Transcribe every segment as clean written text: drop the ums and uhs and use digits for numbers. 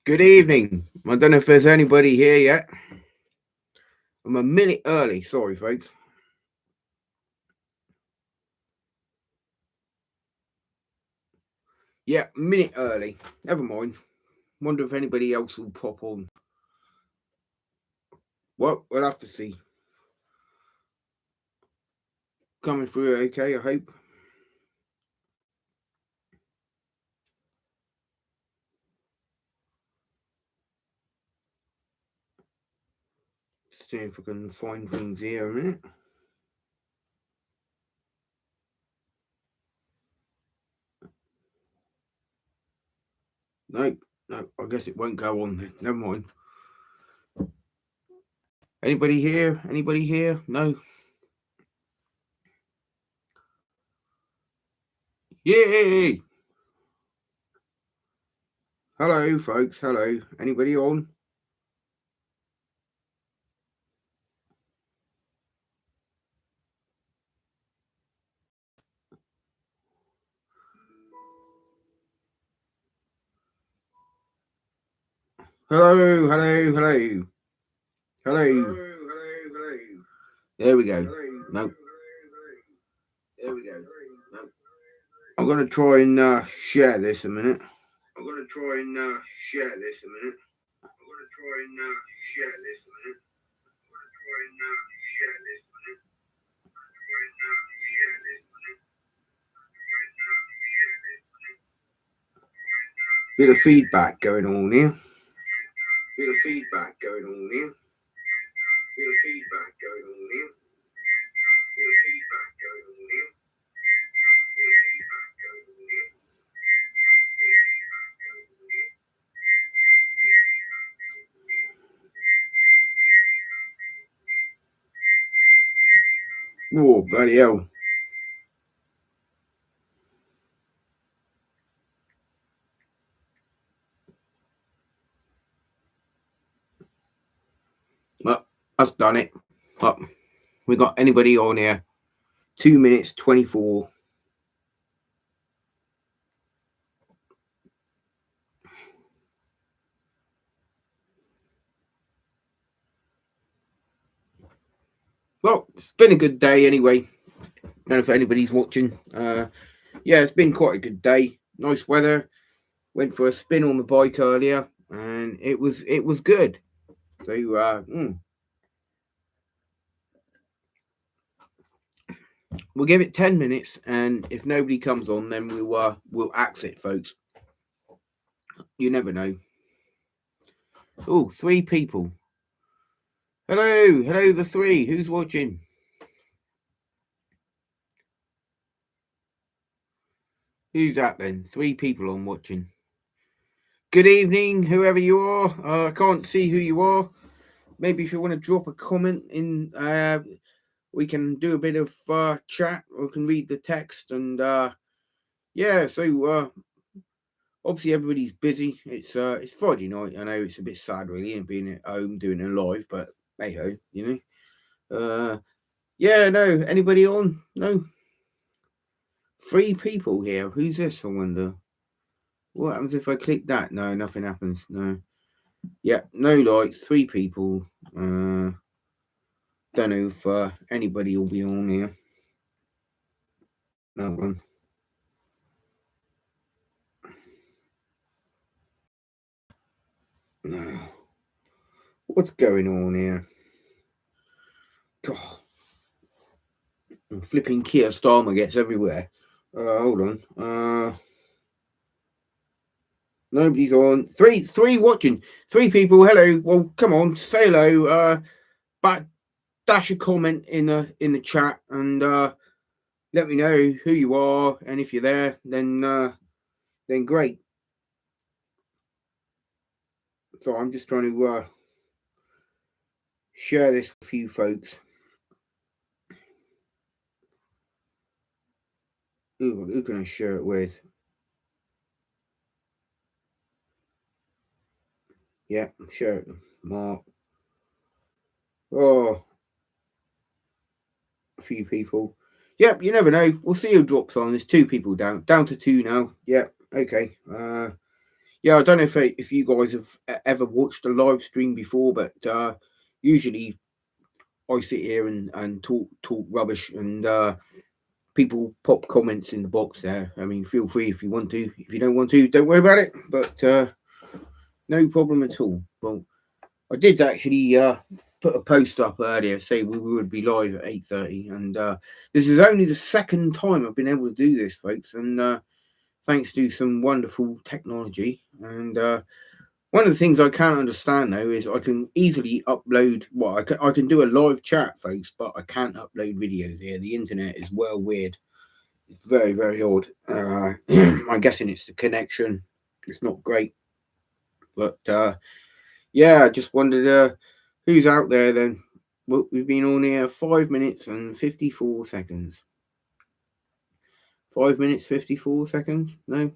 Good evening. I don't know if there's anybody here yet. I'm a minute early. Sorry, folks. Yeah, a minute early. Never mind. Wonder if anybody else will pop on. Well, we'll have to see. Coming through okay, I hope. See if I can find things here a minute. No, I guess it won't go on then. Never mind. Anybody here? Anybody here? No. Yay! Hello, folks. Hello. Anybody on? Hello, hello, hello. Hello. There we go. No. There we go. No. I'm going to try and share this a minute. I'm going to try and share this a minute. I'm going to try and share this a minute. I'm going to try and share this a minute. Try and share this a minute. Share this a minute. Bit of feedback going on here. Bit of feedback going on here. Bit of feedback going on here. Bit of feedback going on here. Bit of feedback going on here. Oh, bloody hell. Well, that's done it. Well, we got anybody on here? 2 minutes 24. Well, it's been a good day anyway. Don't know if anybody's watching. Yeah, it's been quite a good day. Nice weather. Went for a spin on the bike earlier, and it was good. So we'll give it 10 minutes, and if nobody comes on, then we'll exit, folks. You never know. Oh, 3 people. Hello, the 3. Who's watching? Who's that then? 3 people on watching. Good evening, whoever you are. I can't see who you are. Maybe if you want to drop a comment in, we can do a bit of chat, or we can read the text. And yeah, so obviously everybody's busy. It's Friday night. I know it's a bit sad, really, and being at home doing it live, but hey ho, you know. Yeah, no. Anybody on? No. 3 people here. Who's this? I wonder. What happens if I click that? No, nothing happens. No. Yeah, no likes. 3 people. Don't know if anybody will be on here. No one. No. What's going on here? God. I'm flipping Keir Starmer gets everywhere. Hold on. Nobody's on. Three watching. 3 people. Hello. Well, come on, say hello. But dash a comment in the chat and let me know who you are, and if you're there, then great. So I'm just trying to share this with a few folks. Who can I share it with? Yeah, share it. Mark. Oh, a few people. Yep, you never know. We'll see who drops on. There's 2 people down to 2 now. Yep, okay. Yeah, I don't know if you guys have ever watched a live stream before, but usually I sit here and talk rubbish, and people pop comments in the box there. I mean, feel free if you want to. If you don't want to, don't worry about it. But no problem at all. Well, I did actually put a post up earlier, say we would be live at 8:30, and this is only the second time I've been able to do this, folks, and thanks to some wonderful technology. And one of the things I can't understand though is I can easily upload. Well, I can do a live chat, folks, but I can't upload videos here. The internet is well weird. It's very very odd. I'm guessing it's the connection. It's not great, but yeah, I just wondered who's out there then. Well, we've been on here 5 minutes and 54 seconds. 5 minutes 54 seconds. No,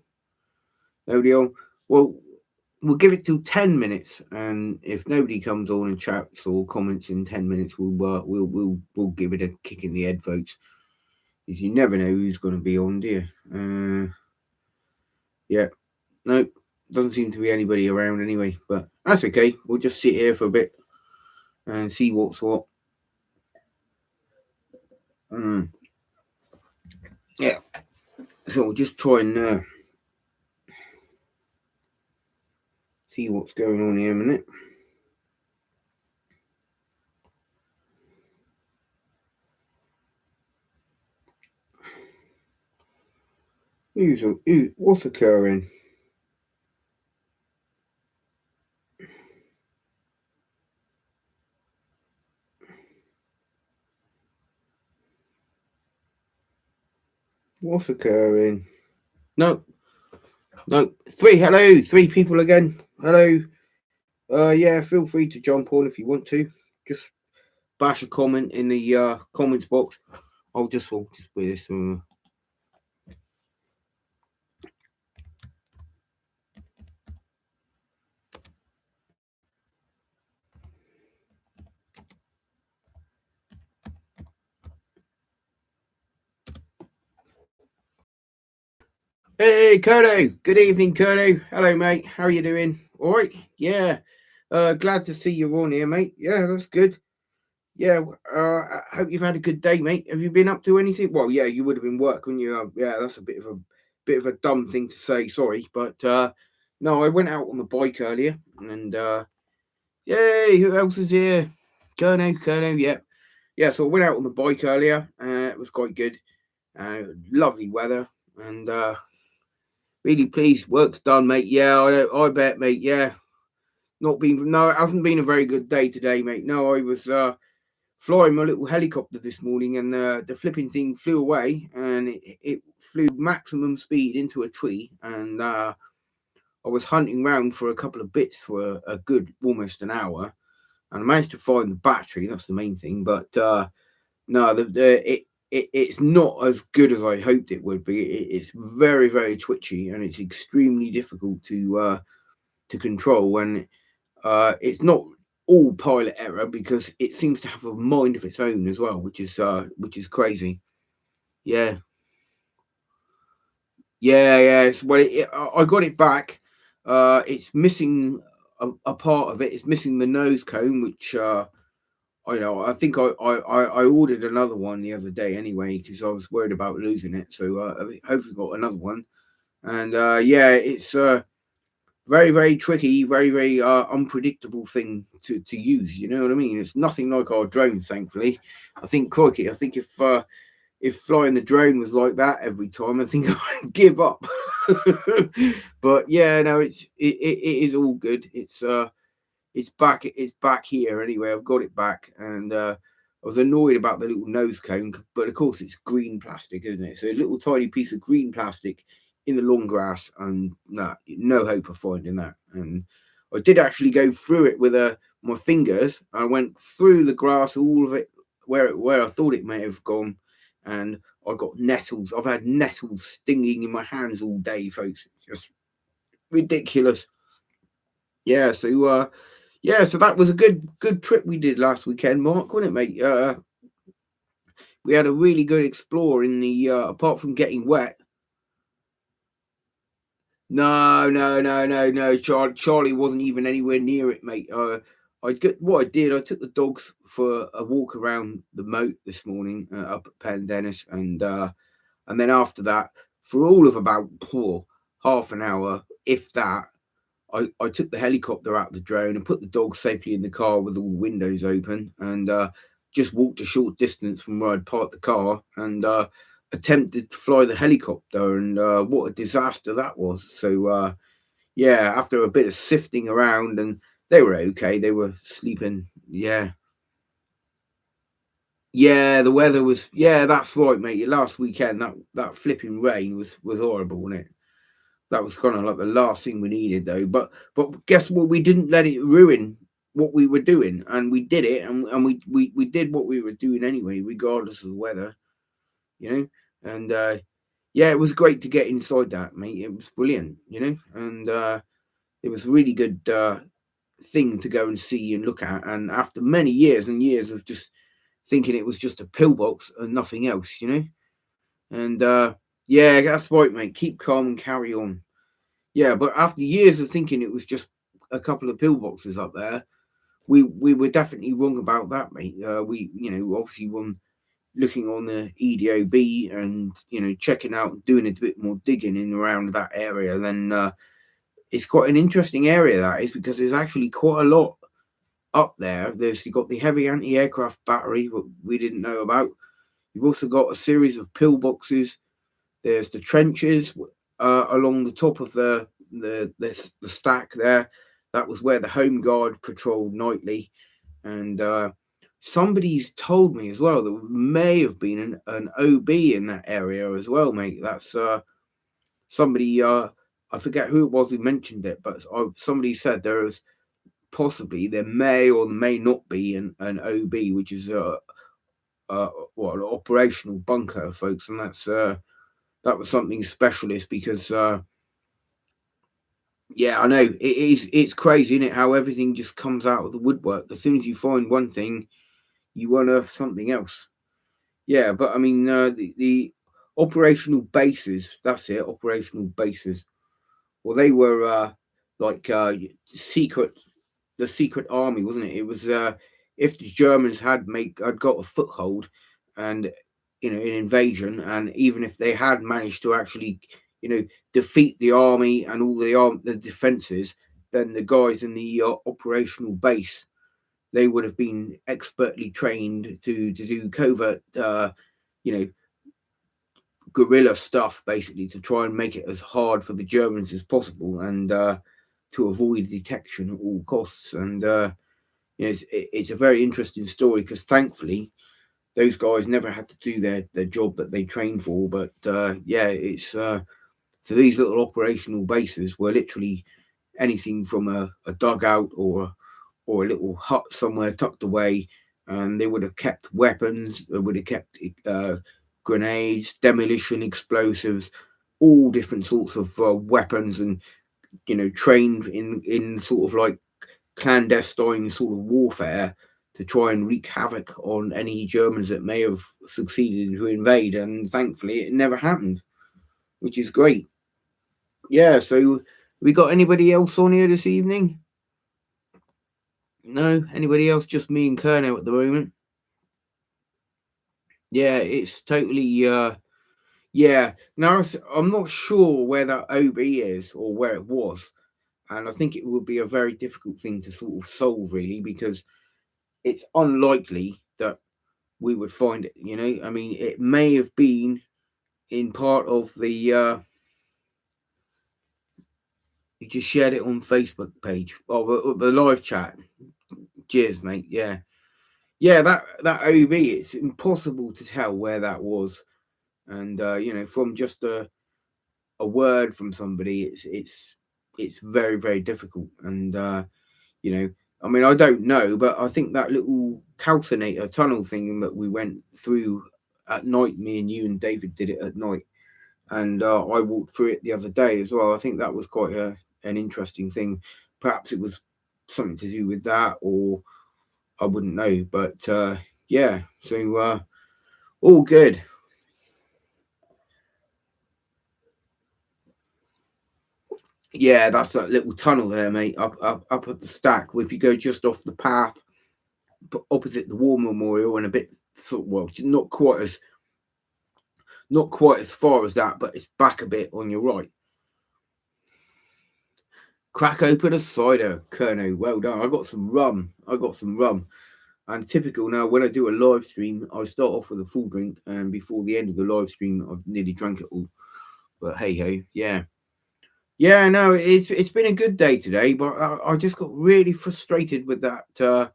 nobody on. Well, we'll give it till 10 minutes, and if nobody comes on and chats or comments in 10 minutes, we'll give it a kick in the head, folks, because you never know who's going to be on, do you? Yeah, no, doesn't seem to be anybody around anyway, but that's okay. We'll just sit here for a bit and see what's what. Yeah, so we'll just try and see what's going on here a minute. What's occurring? What's occurring? No. Three people again. Hello. Yeah, feel free to jump on if you want to. Just bash a comment in the comments box. I'll just put this. Hey, Kurdo. Good evening, Kurdo. Hello, mate. How are you doing? All right. Yeah. Glad to see you on here, mate. Yeah, that's good. Yeah. I hope you've had a good day, mate. Have you been up to anything? Well, yeah, you would have been working. You. Yeah, that's a bit of a dumb thing to say. Sorry, but no, I went out on the bike earlier, and yay! Who else is here? Kerno. Yeah, yeah. So I went out on the bike earlier. It was quite good. Lovely weather, and really pleased. Work's done, mate. Yeah, I bet, mate. Yeah, it hasn't been a very good day today, mate. No, I was flying my little helicopter this morning, and the flipping thing flew away, and it flew maximum speed into a tree, and I was hunting around for a couple of bits for a good almost an hour, and I managed to find the battery. That's the main thing, but no, it's not as good as I hoped it would be. It's very very twitchy, and it's extremely difficult to control, and it's not all pilot error because it seems to have a mind of its own as well, which is crazy. Yeah, yeah. Well, I got it back. It's missing a part of it. It's missing the nose cone, which I know. I think I ordered another one the other day anyway because I was worried about losing it. So I hopefully got another one. And yeah, it's very very tricky, very very unpredictable thing to use. You know what I mean? It's nothing like our drones, thankfully. I think crikey, I think if flying the drone was like that every time, I think I'd give up. But yeah, no, it is all good. It's back. It's back here anyway. I've got it back, and I was annoyed about the little nose cone, but of course it's green plastic, isn't it? So a little tiny piece of green plastic in the long grass, and no hope of finding that. And I did actually go through it with my fingers. I went through the grass, all of it, where I thought it may have gone, and I got nettles. I've had nettles stinging in my hands all day, folks. It's just ridiculous. Yeah. So yeah, so that was a good trip we did last weekend, Mark, wasn't it, mate? We had a really good explore in the apart from getting wet. No. Charlie wasn't even anywhere near it, mate. What I did. I took the dogs for a walk around the moat this morning up at Pendennis, and then after that, for all of about half an hour, if that, I took the helicopter out of the drone and put the dog safely in the car with all the windows open, and just walked a short distance from where I'd parked the car, and attempted to fly the helicopter, and what a disaster that was. So yeah, after a bit of sifting around, and they were okay. They were sleeping. Yeah, yeah. The weather was. Yeah, that's right, mate. Last weekend, that flipping rain was horrible, wasn't it? That was kind of like the last thing we needed, though. But guess what? We didn't let it ruin what we were doing, and we did it, and we did what we were doing anyway, regardless of the weather, you know. And yeah, it was great to get inside that, mate. It was brilliant, and it was a really good thing to go and see and look at. And after many years and years of just thinking it was just a pillbox and nothing else, and yeah, that's right, mate. Keep calm and carry on. Yeah, but after years of thinking it was just a couple of pillboxes up there, we were definitely wrong about that, mate. We, obviously one looking on the EDOB and checking out, doing a bit more digging in around that area. Then it's quite an interesting area that is, because there's actually quite a lot up there. You've got the heavy anti-aircraft battery, what we didn't know about. You've also got a series of pillboxes. There's the trenches along the top of the stack there. That was where the Home Guard patrolled nightly, and somebody's told me as well that may have been an OB in that area as well, mate. That's somebody. I forget who it was who mentioned it, but somebody said there may or may not be an OB, which is an operational bunker, folks, and that was something specialist, because yeah, I know it's crazy, isn't it, how everything just comes out of the woodwork. As soon as you find one thing, you unearth something else. Yeah, but I mean, the operational bases, that's it, operational bases. Well, they were like secret the secret army, wasn't it? It was if the Germans had got a foothold, and an invasion, and even if they had managed to actually defeat the army and all the defenses, then the guys in the operational base, they would have been expertly trained to do covert you know guerrilla stuff, basically, to try and make it as hard for the Germans as possible, and to avoid detection at all costs. And it's a very interesting story, because thankfully those guys never had to do their job that they trained for. But yeah, it's so these little operational bases were literally anything from a dugout or a little hut somewhere tucked away, and they would have kept weapons, they would have kept grenades, demolition explosives, all different sorts of weapons, and trained in sort of like clandestine sort of warfare to try and wreak havoc on any Germans that may have succeeded to invade. And thankfully, it never happened, which is great. Yeah. So, we got anybody else on here this evening? No, anybody else? Just me and Kerno at the moment. Yeah, it's totally. Yeah. Now I'm not sure where that OB is or where it was, and I think it would be a very difficult thing to sort of solve, really, because it's unlikely that we would find it. I mean, it may have been in part of the. You just shared it on Facebook page. Oh, the live chat. Cheers, mate. Yeah, yeah. That OB. It's impossible to tell where that was, and from just a word from somebody, it's very, very difficult. And I mean, I don't know, but I think that little calcinator tunnel thing that we went through at night, me and you and David did it at night, and I walked through it the other day as well. I think that was quite an interesting thing. Perhaps it was something to do with that, or I wouldn't know. But yeah, so all good. Yeah, that's that little tunnel there, mate, up at the stack. If you go just off the path, opposite the War Memorial, and a bit sort of, well, not quite as far as that, but it's back a bit on your right. Crack open a cider, Kerno. Well done. I got some rum. And typical now, when I do a live stream, I start off with a full drink, and before the end of the live stream, I've nearly drank it all. But hey ho, yeah. Yeah, no, it's been a good day today, but I just got really frustrated with that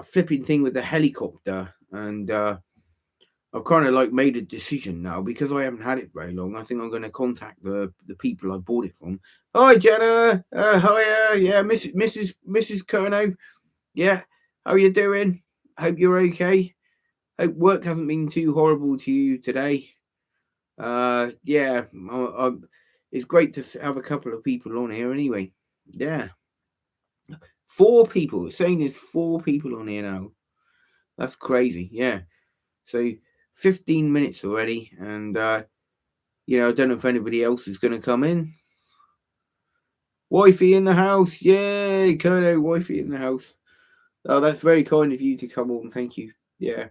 flipping thing with the helicopter, and I've kind of like made a decision now because I haven't had it very long. I think I'm going to contact the people I bought it from. Hi, Jenna. Hiya. Yeah, Mrs. Kerno. Yeah, how you doing? Hope you're okay. Hope work hasn't been too horrible to you today. Yeah, it's great to have a couple of people on here anyway. Yeah, 4 people. It's saying there's 4 people on here now. That's crazy. Yeah. So 15 minutes already, and I don't know if anybody else is going to come in. Wifey in the house. Yay, Kerno, wifey in the house. Oh, that's very kind of you to come on. Thank you. Yeah.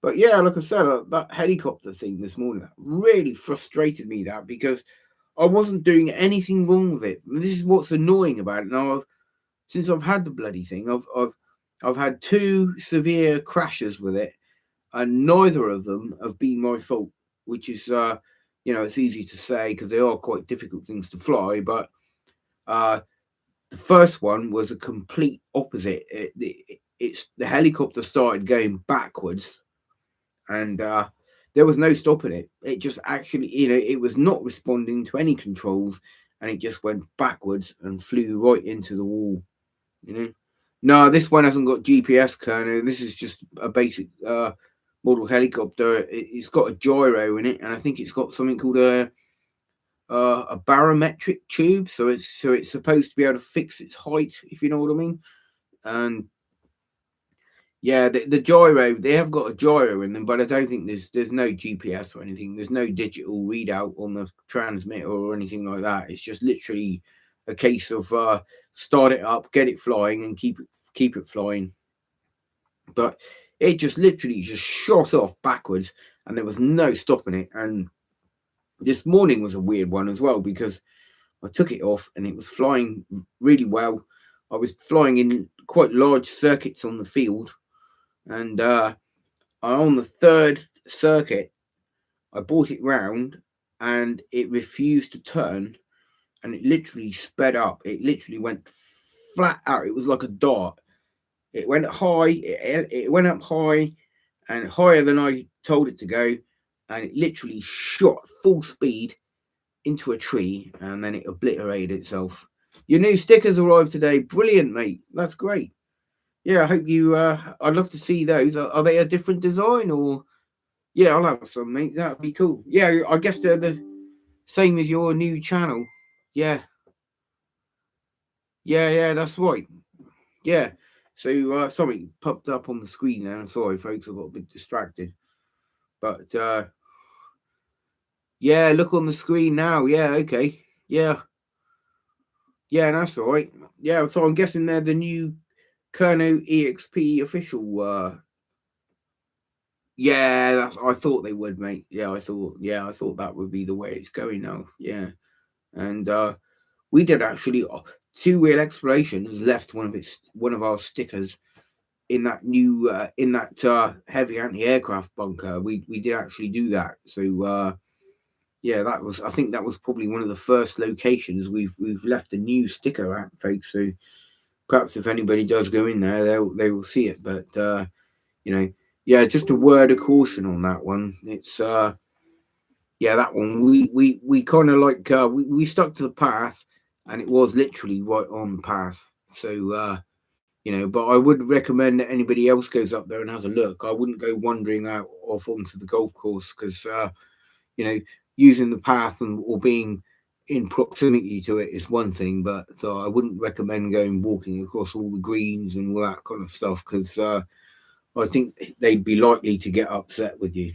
But yeah, like I said, that helicopter thing this morning that really frustrated me, that because I wasn't doing anything wrong with it. This is what's annoying about it. Now, since I've had the bloody thing, I've had 2 severe crashes with it, and neither of them have been my fault. Which is, it's easy to say because they are quite difficult things to fly. But the first one was a complete opposite. It's the helicopter started going backwards, and there was no stopping it. It just actually, it was not responding to any controls, and it just went backwards and flew right into the wall. No, this one hasn't got GPS, Colonel. This is just a basic model helicopter. It's got a gyro in it, and I think it's got something called a barometric tube. So it's supposed to be able to fix its height, if you know what I mean. And yeah, the gyro, they have got a gyro in them, but I don't think there's no GPS or anything. There's no digital readout on the transmitter or anything like that. It's just literally a case of start it up, get it flying, and keep it flying. But it just literally just shot off backwards, and there was no stopping it. And this morning was a weird one as well, because I took it off and it was flying really well. I was flying in quite large circuits on the field, and on the 3rd circuit, I brought it round, and it refused to turn, and it literally sped up. It literally went flat out. It was like a dart. It went high. It went up high, and higher than I told it to go, and it literally shot full speed into a tree, and then it obliterated itself. Your new stickers arrived today. Brilliant, mate. That's great. Yeah, I hope you. I'd love to see those. Are they a different design, or? Yeah, I'll have some, mate. That'd be cool. Yeah, I guess they're the same as your new channel. Yeah, yeah, that's right. Yeah. So something popped up on the screen there. I'm sorry, folks. I got a bit distracted. But yeah, look on the screen now. Yeah, okay. Yeah, that's all right. Yeah, so I'm guessing they're the new Kerno EXP official. Yeah, I thought they would, mate. Yeah, I thought that would be the way it's going now. Yeah, and we did actually 2 Wheel Exploration has left one of our stickers in that new heavy anti-aircraft bunker. We did actually do that. So yeah, I think that was probably one of the first locations we've left a new sticker at, folks. So perhaps if anybody does go in there, they will see it. But yeah, just a word of caution on that one. It's yeah, that one we kind of like we stuck to the path, and it was literally right on the path. So but I would recommend that anybody else goes up there and has a look. I wouldn't go wandering out off onto the golf course, because using the path or being in proximity to it is one thing, but so I wouldn't recommend going walking across all the greens and all that kind of stuff, because I think they'd be likely to get upset with you.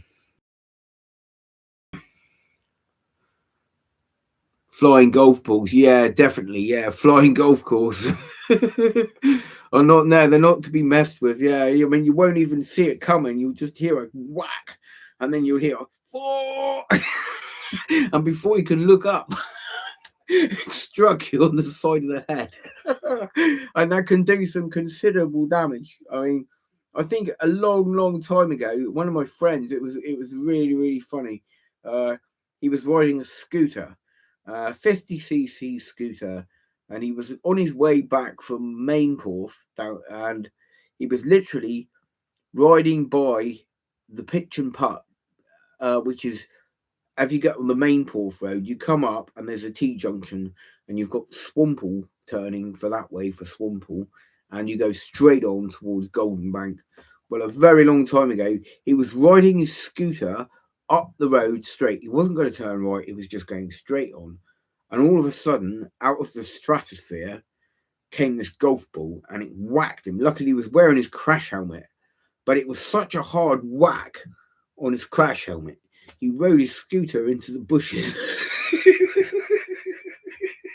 Flying golf balls, yeah, definitely, yeah. Flying golf course are not no, they're not to be messed with. Yeah, I mean, you won't even see it coming. You'll just hear a whack, and then you'll hear a four, and before you can look up, it struck you on the side of the head, and that can do some considerable damage. I mean, I think a long time ago, one of my friends, it was really funny. Uh, he was riding a scooter, 50cc scooter, and he was on his way back from Mainporth down, and he was literally riding by the Pitch and Putt, which is, if you get on the Mainporth road, you come up and there's a T junction, and you've got Swampole turning for that way for Swampole, and you go straight on towards Golden Bank. Well, a very long time ago, he was riding his scooter up the road straight. He wasn't going to turn right, he was just going straight on. And all of a sudden, out of the stratosphere came this golf ball and it whacked him. Luckily, he was wearing his crash helmet, but it was such a hard whack on his crash helmet. He rode his scooter into the bushes.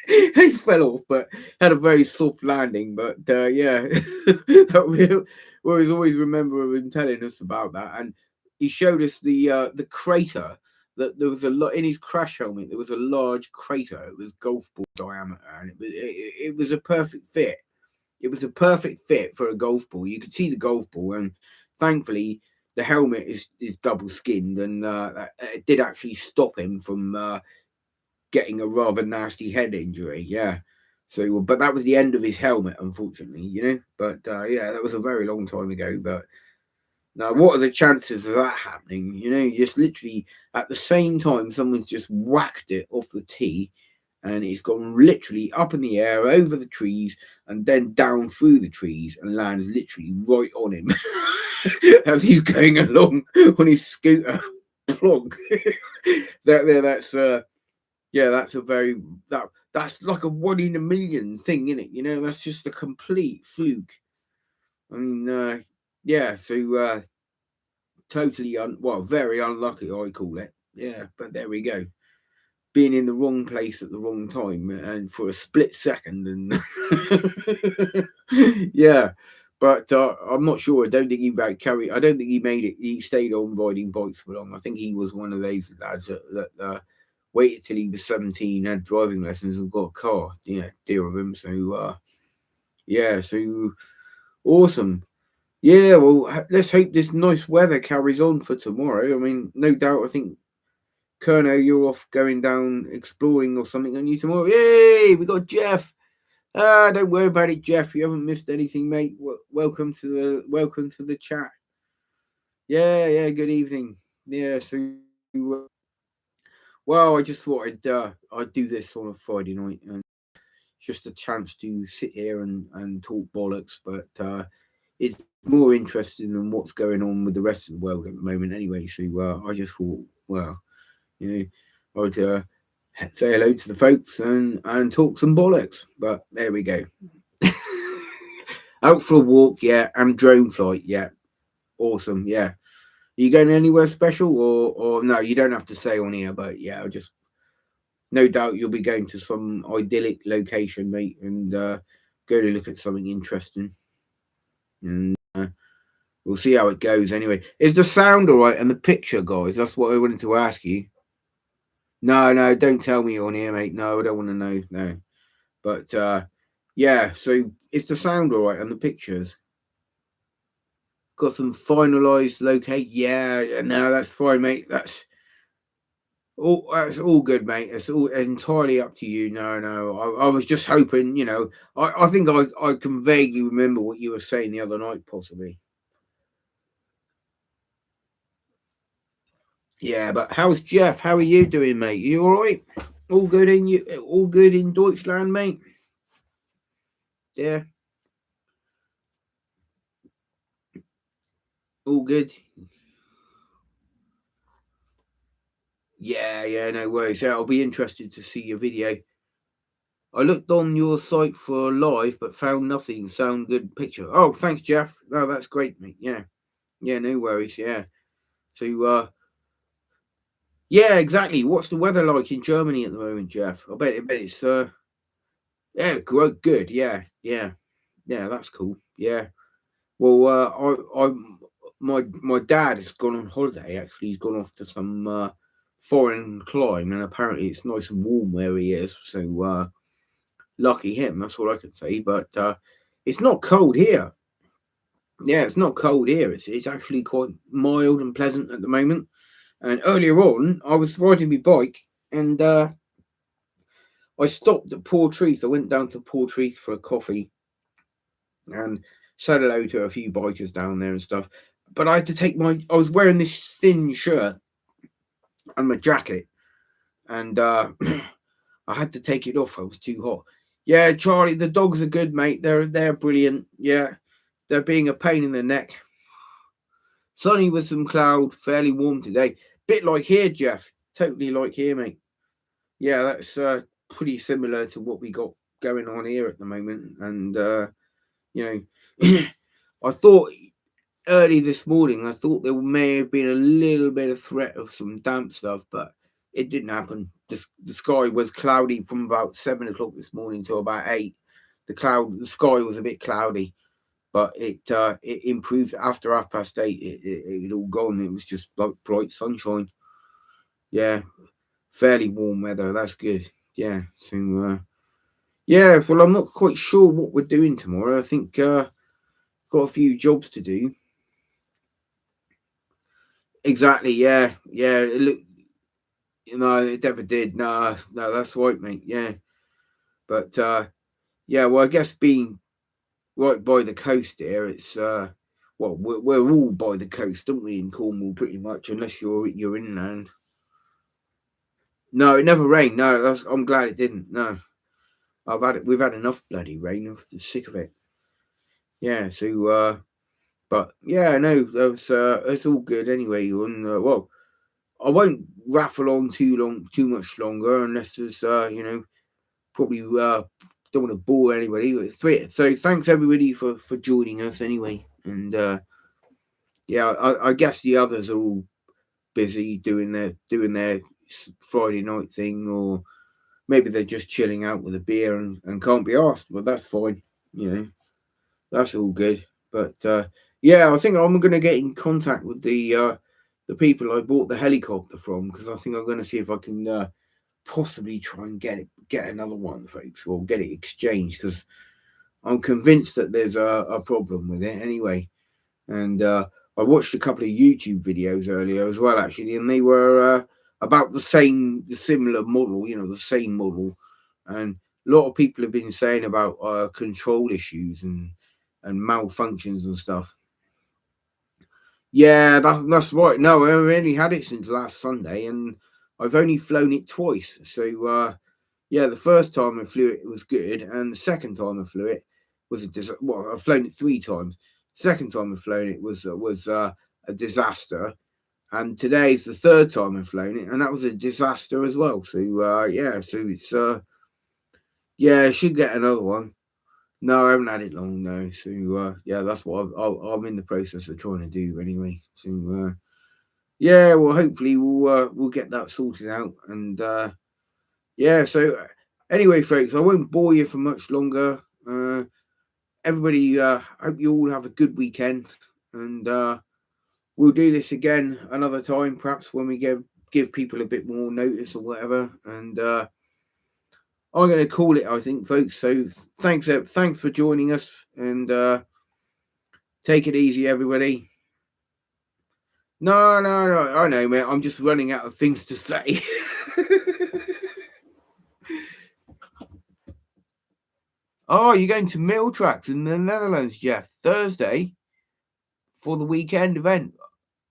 He fell off, but had a very soft landing. But yeah, we always remember him telling us about that. And he showed us the crater, that there was a lot in his crash helmet. There was a large crater. It was golf ball diameter, and it was a perfect fit. It was a perfect fit for a golf ball. You could see the golf ball, and thankfully the helmet is double skinned, and it did actually stop him from getting a rather nasty head injury. Yeah. So, but that was the end of his helmet, unfortunately, you know. But yeah, that was a very long time ago. But now, what are the chances of that happening? You know, just literally at the same time, someone's just whacked it off the tee, and it's gone literally up in the air over the trees and then down through the trees and lands literally right on him as he's going along on his scooter. Plonk. That's yeah, that's a very that's like a 1 in a million thing, isn't it? You know, that's just a complete fluke. I mean, yeah, so totally very unlucky, I call it. Yeah, but there we go. Being in the wrong place at the wrong time and for a split second, and yeah. But I'm not sure. I don't think he I don't think he made it. He stayed on riding bikes for long. I think he was one of those lads that waited till he was 17, had driving lessons, and got a car. Yeah, dear of him. So yeah, so awesome. Yeah, well, let's hope this nice weather carries on for tomorrow. I mean, no doubt. I think Kerno, you're off going down exploring or something on you tomorrow. Yay! We got Jeff. Don't worry about it, Jeff. You haven't missed anything, mate. Welcome to the chat. Yeah. Good evening. Yeah. So, well, I just thought I'd do this on a Friday night, and just a chance to sit here and talk bollocks. But it's more interesting than what's going on with the rest of the world at the moment, anyway. So I just thought, well, you know, I'd say hello to the folks and talk some bollocks. But there we go. Out for a walk, yeah, and drone flight, yeah. Awesome, yeah. Are you going anywhere special, or no? You don't have to say on here, but yeah, I'll just, no doubt you'll be going to some idyllic location, mate, and go to look at something interesting. And we'll see how it goes. Anyway, is the sound all right and the picture, guys? That's what I wanted to ask you. No, don't tell me on here, mate. No, I don't want to know. No, but yeah. So is the sound all right and the pictures? Got some finalised locate. Yeah, no, that's fine, mate. That's all good, mate. It's all entirely up to you. No. I was just hoping, you know. I think I can vaguely remember what you were saying the other night, possibly. Yeah, but how's Jeff? How are you doing, mate? You all right? All good in you? All good in Deutschland, mate? Yeah. All good. Yeah, no worries. Yeah, I'll be interested to see your video. I looked on your site for live, but found nothing. Sound good picture. Oh, thanks, Jeff. No, that's great, mate. Yeah, no worries. Yeah. So, Yeah, exactly. What's the weather like in Germany at the moment, Jeff? I bet it's yeah, good. Yeah, yeah, yeah. That's cool. Yeah. Well, my dad has gone on holiday. Actually, he's gone off to some foreign clime, and apparently it's nice and warm where he is. So lucky him. That's all I can say. But it's not cold here. Yeah, it's not cold here. It's actually quite mild and pleasant at the moment. And earlier on, I was riding my bike, and I stopped at Portreath. I went down to Portreath for a coffee and said hello to a few bikers down there and stuff. But I had to take I was wearing this thin shirt and my jacket, and I had to take it off. I was too hot. Yeah, Charlie, the dogs are good, mate. They're brilliant. Yeah, they're being a pain in the neck. Sunny with some cloud, fairly warm today. Bit like here, Jeff. Totally like here, mate. Yeah, that's pretty similar to what we got going on here at the moment. And you know, I thought early this morning, I thought there may have been a little bit of threat of some damp stuff, but it didn't happen. The sky was cloudy from about 7 o'clock this morning to about 8. The sky was a bit cloudy, but it improved after 8:30. It all gone. It was just like bright sunshine. Yeah, fairly warm weather. That's good. Yeah. So yeah. Well, I'm not quite sure what we're doing tomorrow. I think got a few jobs to do. Exactly. Yeah. Yeah. It never did. No, no, that's right, mate. Yeah. But yeah, well, I guess being right by the coast here, it's well, we're all by the coast, don't we, in Cornwall, pretty much, unless you're inland. No, it never rained. No, I'm glad it didn't. No, we've had enough bloody rain. I'm sick of it. Yeah. So, but yeah, no, it's all good anyway. And well, I won't raffle on too much longer, unless there's probably don't want to bore anybody. But so thanks everybody for joining us anyway. And yeah, I guess the others are all busy doing their Friday night thing, or maybe they're just chilling out with a beer and can't be asked. But that's fine. You know, that's all good. But yeah, I think I'm going to get in contact with the people I bought the helicopter from, because I think I'm going to see if I can possibly try and get another one, folks, or get it exchanged, because I'm convinced that there's a problem with it anyway. And I watched a couple of YouTube videos earlier as well, actually, and they were about the similar model, the same model. And a lot of people have been saying about control issues and malfunctions and stuff. Yeah, that's right. No, I only had it since last Sunday, and I've only flown it twice. So yeah, the first time I flew it, it was good, and the second time I flew it was well, I've flown it 3 times. Second time I've flown it was a disaster, and today's the third time I've flown it, and that was a disaster as well. So yeah, so it's yeah, I should get another one. No, I haven't had it long, no. So yeah, that's what I'm in the process of trying to do anyway. So yeah, well, hopefully we'll get that sorted out, and yeah. So anyway, folks, I won't bore you for much longer. Everybody, hope you all have a good weekend, and we'll do this again another time, perhaps when we give people a bit more notice or whatever. And I'm going to call it, I think, folks. So thanks for joining us, and take it easy, everybody. No, no, no. I know, mate. I'm just running out of things to say. Oh, you're going to Mill Tracks in the Netherlands, Jeff, Thursday for the weekend event.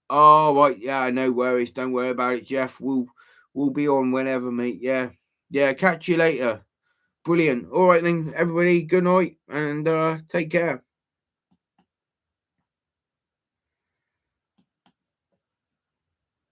Oh, right. Yeah, no worries. Don't worry about it, Jeff. We'll be on whenever, mate. Yeah. Yeah, catch you later. Brilliant. All right then, everybody. Good night and take care.